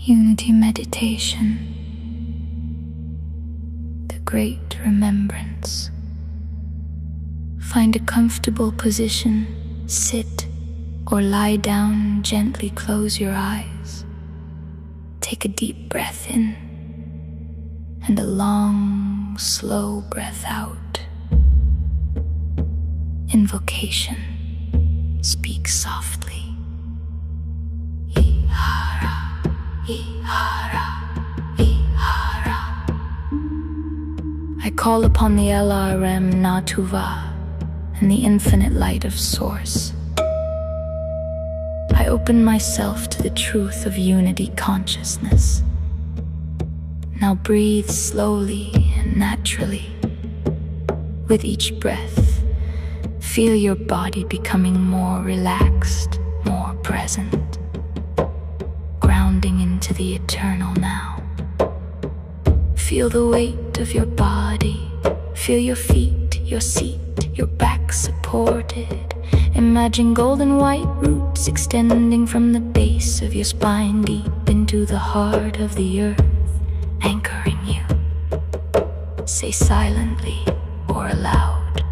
Unity meditation, the great remembrance. Find a comfortable position, sit or lie down and gently close your eyes. Take a deep breath in and a long, slow breath out. Invocation. Speak softly. E-Ha-Rah, E-Ha-Rah, E-Ha-Rah. I call upon the LRM Natuva and the infinite light of Source. I open myself to the truth of unity consciousness. Now breathe slowly and naturally. With each breath, feel your body becoming more relaxed, more present, grounding into the eternal now. Feel the weight of your body. Feel your feet, your seat, your back supported. Imagine golden white roots extending from the base of your spine deep into the heart of the earth, anchoring you. Say silently or aloud,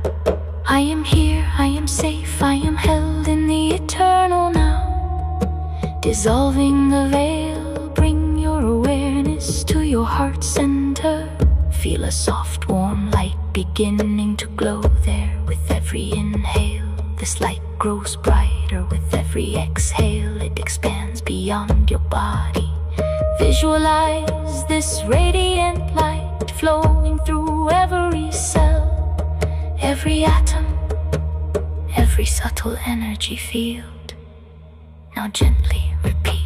I am here, I am safe, I am held in the eternal now. Dissolving the veil, bring your awareness to your heart center. Feel a soft, warm light beginning to glow there with every inhale. This light grows brighter with every exhale. It expands beyond your body. Visualize this radiant light flowing through every cell, every atom, every subtle energy field. Now gently repeat.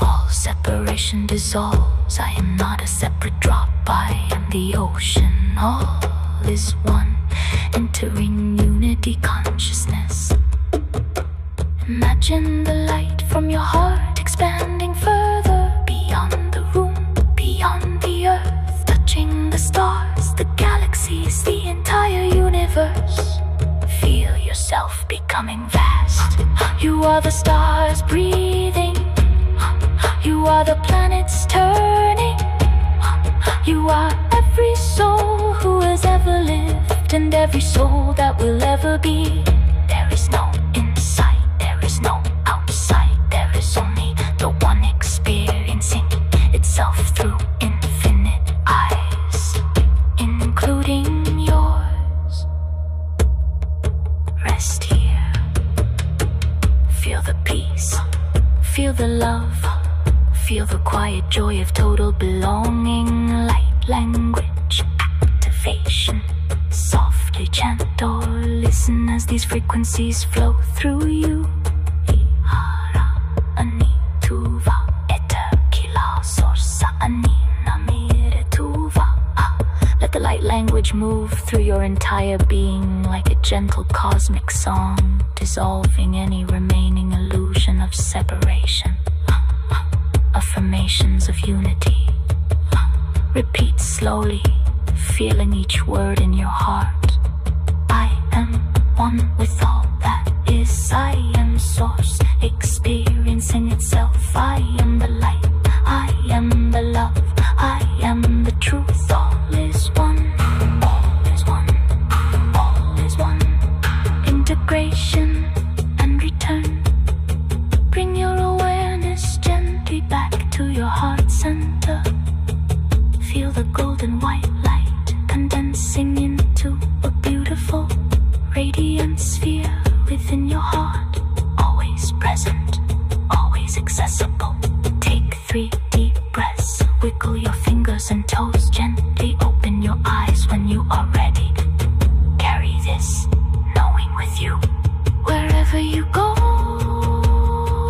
All separation dissolves. I am not a separate drop. I am the ocean. All is one, entering unity consciousness. Imagine the light from your heart expanding further beyond the room, beyond the earth, touching the stars, the galaxies, the entire universe. Feel yourself becoming vast. You are the stars breathing. You are the planets turning. You are every soul who has ever lived and every soul that will ever be. There is no inside, there is no outside. There is only the one experiencing itself through infinite eyes, including yours. Rest here. Feel the peace. Feel the love. Feel the quiet joy of total belonging. Light language activation. Softly chant or listen as these frequencies flow through you. E-Ha-Rah, Anituva, Eta, Kila, Sorsa, Anina, Miretuva. Let the light language move through your entire being like a gentle cosmic song, dissolving any remaining illusion of separation. Affirmations of unity. Repeat slowly, feeling each word in your heart. I am one with all that is. I am Source, experiencing itself. I am the light. I am the love. I am the truth. All is one. All is one. All is one. Integration and return. Bring your awareness gently back to your heart center. Feel the golden white light condensing into a beautiful, radiant sphere within your heart. Always present, always accessible. Take 3 deep breaths. Wiggle your fingers and toes. Gently open your eyes when you are ready. Carry this knowing with you. Wherever you go,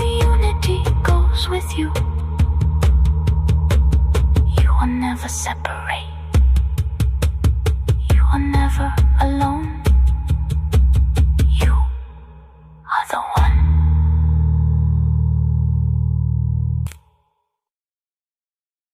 unity goes with you. You will never separate. You will never